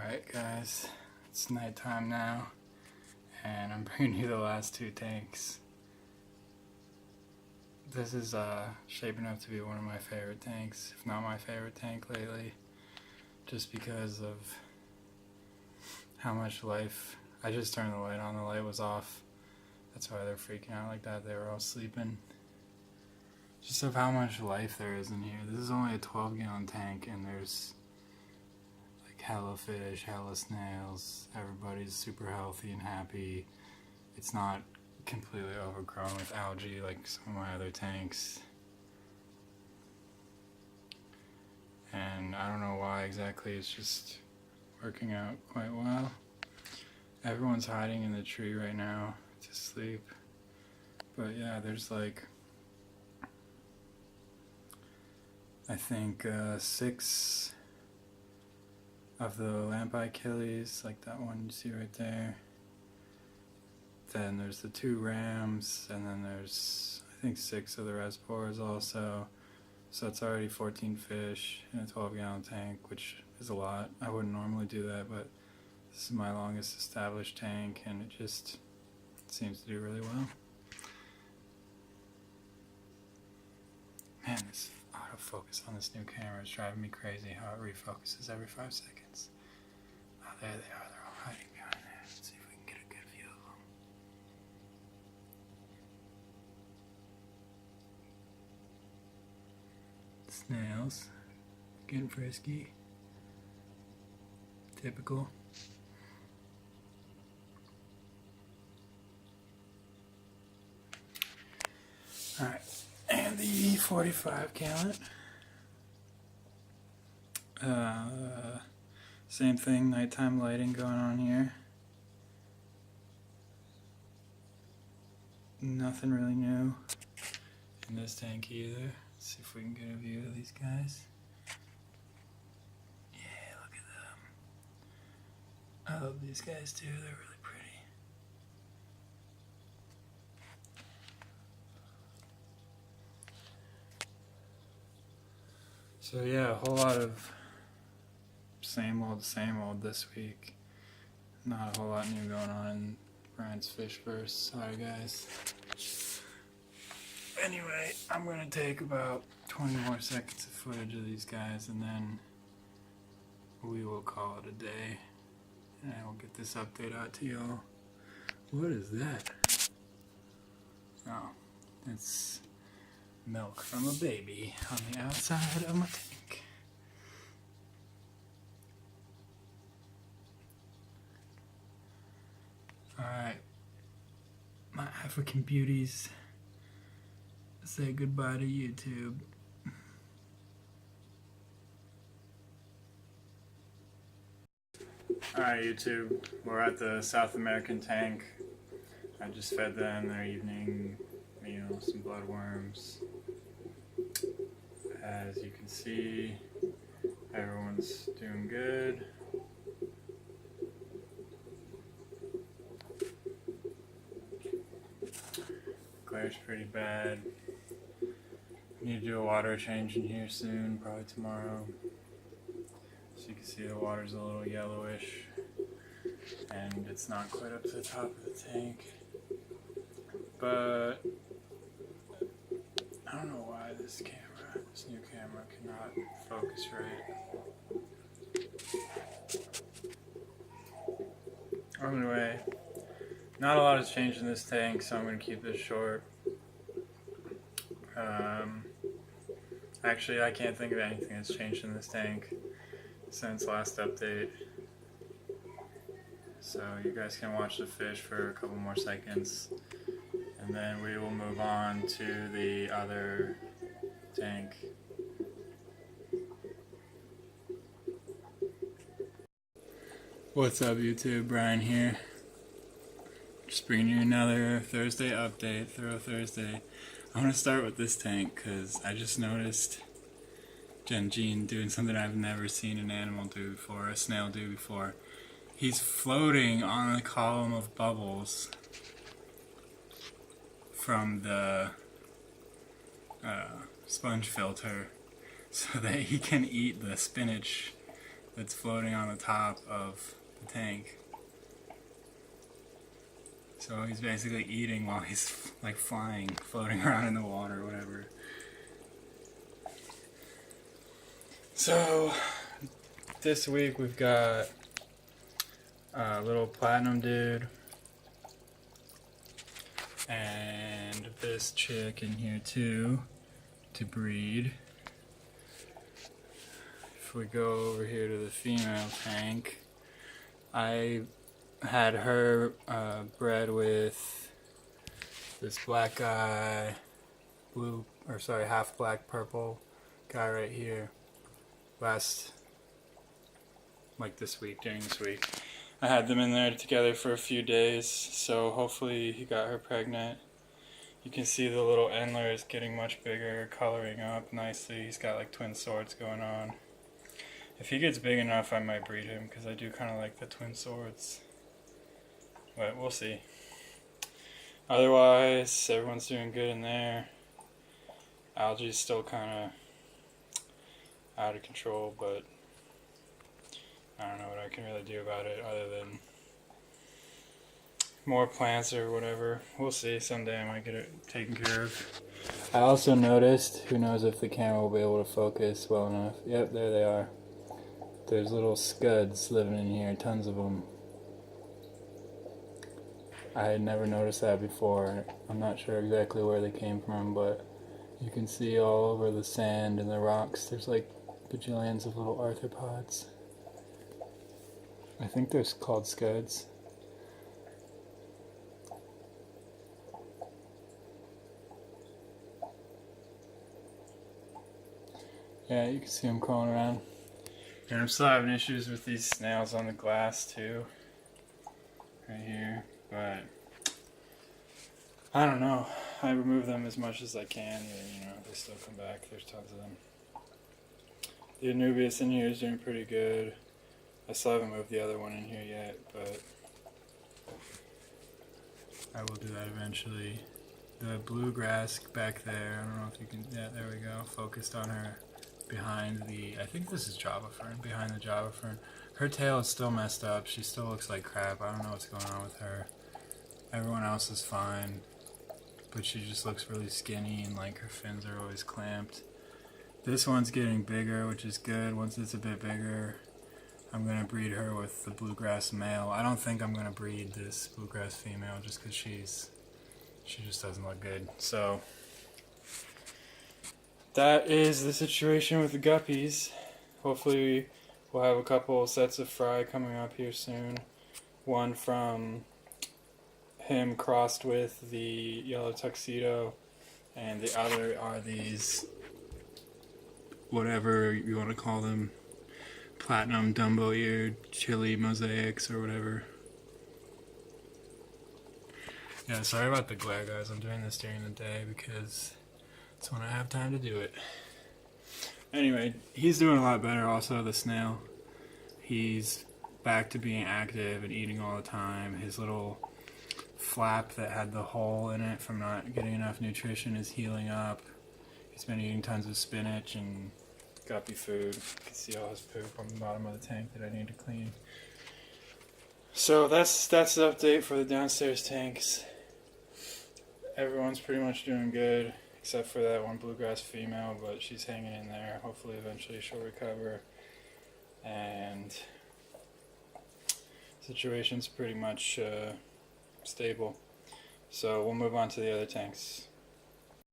Alright guys, it's nighttime now, and I'm bringing you the last two tanks. This is shaping up to be one of my favorite tanks, if not my favorite tank lately, just because of how much life. I just turned the light on, the light was off, that's why they're freaking out like that, they were all sleeping. Just of how much life there is in here. This is only a 12-gallon tank, and there's hella fish, hella snails, everybody's super healthy and happy. It's not completely overgrown with algae like some of my other tanks. And I don't know why exactly, it's just working out quite well. Everyone's hiding in the tree right now to sleep. But yeah, there's like, I think 6 of the lamp-eye killies, like that one you see right there. Then there's the 2 rams, and then there's I think 6 of the reservoirs also. So it's already 14 fish in a 12-gallon tank, which is a lot. I wouldn't normally do that, but this is my longest established tank, and it just seems to do really well. Man, this autofocus on this new camera is driving me crazy how it refocuses every 5 seconds. Oh, there they are. They're all hiding behind there. Let's see if we can get a good view of them. Snails. Getting frisky. Typical. Alright. And the 45-gallon. Same thing, nighttime lighting going on here. Nothing really new in this tank either. Let's see if we can get a view of these guys. Yeah, look at them. I love these guys too, they're really pretty. So yeah, a whole lot of same old this week. Not a whole lot new going on in Brian's Fishverse. Sorry guys. Anyway, I'm gonna take about 20 more seconds of footage of these guys, and then we will call it a day. And I will get this update out to y'all. What is that? Oh, it's milk from a baby on the outside of my tank. Alright, my African beauties, say goodbye to YouTube. Alright YouTube, we're at the South American tank. I just fed them their evening meal, some bloodworms. As you can see, everyone's doing good. Glare's pretty bad. Need to do a water change in here soon, probably tomorrow. So you can see the water's a little yellowish, and it's not quite up to the top of the tank. But I don't know why this new camera cannot focus right. Anyway, not a lot has changed in this tank, so I'm going to keep this short. Actually, I can't think of anything that's changed in this tank since last update. So you guys can watch the fish for a couple more seconds, and then we will move on to the other tank. What's up YouTube, Brian here. Just bringing you another Thursday update, Thorough Thursday. I'm going to start with this tank because I just noticed Jean doing something I've never seen an animal do before, a snail do before. He's floating on a column of bubbles from the sponge filter so that he can eat the spinach that's floating on the top of the tank. So he's basically eating while he's like flying, floating around in the water or whatever. So this week we've got a little platinum dude and this chick in here too to breed. If we go over here to the female tank, I had her bred with this black guy, half black purple guy right here. During this week. I had them in there together for a few days, so hopefully he got her pregnant. You can see the little antler is getting much bigger, coloring up nicely. He's got like twin swords going on. If he gets big enough, I might breed him because I do kind of like the twin swords. But we'll see. Otherwise, everyone's doing good in there. Algae's still kind of out of control, but I don't know what I can really do about it other than more plants or whatever. We'll see. Someday I might get it taken care of. I also noticed, who knows if the camera will be able to focus well enough. Yep, there they are. There's little scuds living in here, tons of them. I had never noticed that before. I'm not sure exactly where they came from, but you can see all over the sand and the rocks, there's like bajillions of little arthropods. I think they're called scuds. Yeah, you can see them crawling around. And I'm still having issues with these snails on the glass too. Right here. But I don't know. I remove them as much as I can, but they still come back. There's tons of them. The Anubias in here is doing pretty good. I still haven't moved the other one in here yet, but I will do that eventually. The bluegrass back there, I don't know if you can, yeah, there we go, focused on her behind the, I think this is Java Fern, behind the Java Fern. Her tail is still messed up, she still looks like crap, I don't know what's going on with her. Everyone else is fine, but she just looks really skinny and like her fins are always clamped. This one's getting bigger, which is good. Once it's a bit bigger, I'm going to breed her with the bluegrass male. I don't think I'm going to breed this bluegrass female just because she just doesn't look good. So that is the situation with the guppies. Hopefully we'll have a couple sets of fry coming up here soon. One from him crossed with the yellow tuxedo, and the other are these, whatever you want to call them, platinum Dumbo-eared chili mosaics or whatever. Yeah, sorry about the glare, guys. I'm doing this during the day because it's when I have time to do it. Anyway, he's doing a lot better also, the snail. He's back to being active and eating all the time. His little flap that had the hole in it from not getting enough nutrition is healing up. He's been eating tons of spinach and guppy food. You can see all his poop on the bottom of the tank that I need to clean. So that's the update for the downstairs tanks. Everyone's pretty much doing good, except for that one bluegrass female, but she's hanging in there. Hopefully eventually she'll recover. And situation's pretty much stable. So we'll move on to the other tanks.